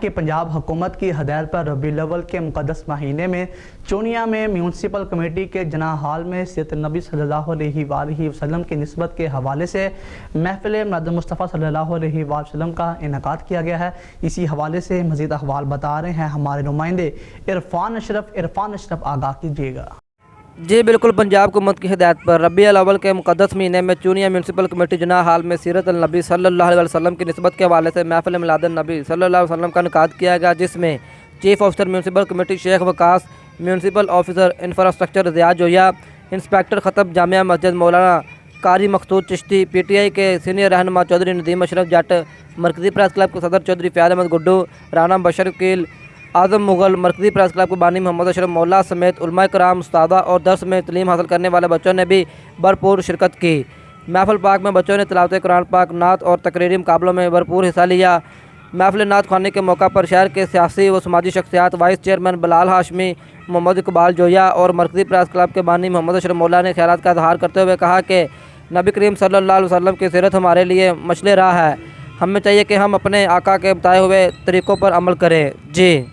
کہ پنجاب حکومت کی ہدایت پر ربیع الاول کے مقدس مہینے میں چونیا میں میونسپل کمیٹی کے جناح ہال میں سیرت النبی صلی اللہ علیہ وآلہ وسلم کی نسبت کے حوالے سے محفل میلاد مصطفیٰ صلی اللہ علیہ وآلہ وسلم کا انعقاد کیا گیا ہے۔ اسی حوالے سے مزید احوال بتا رہے ہیں ہمارے نمائندے عرفان اشرف آگاہ کیجیے گا۔ جی بالکل، پنجاب حکومت کی ہدایت پر ربیع الاول کے مقدس مہینے میں چونیا میونسپل کمیٹی جناح ہال میں سیرت النبی صلی اللہ علیہ وسلم کی نسبت کے حوالے سے محفل میلاد النبی صلی اللہ علیہ وسلم کا انعقاد کیا گیا، جس میں chief officer municipal committee Sheikh Waqas, municipal officer infrastructure Riyadh Joya, inspector خطب Jamia Masjid Maulana Qari Maqsood Chishti, P T I کے سینئر رہنما چودھری ندیم اشرف جٹ، مرکزی پریس کلب کے صدر چودھری فیاض احمد گڈو، رانا بشر وکیل، اعظم مغل، مرکزی پریس کلب کے بانی محمد اشرف مولا سمیت علماء کرام، استادہ اور درس میں تعلیم حاصل کرنے والے بچوں نے بھی بھرپور شرکت کی۔ محفل پاک میں بچوں نے تلاوت قرآن پاک، نعت اور تقریری مقابلوں میں بھرپور حصہ لیا۔ محفل نعت خوانی کے موقع پر شہر کے سیاسی و سماجی شخصیات وائس چیئرمین بلال ہاشمی، محمد اقبال جویا اور مرکزی پریس کلب کے بانی محمد اشرف مولا نے خیرات کا اظہار کرتے ہوئے کہا کہ نبی کریم صلی اللہ علیہ وسلم کی سیرت ہمارے لیے مشعل راہ ہے، ہمیں چاہیے کہ ہم اپنے آقا کے بتائے ہوئے طریقوں پر عمل کریں۔ جی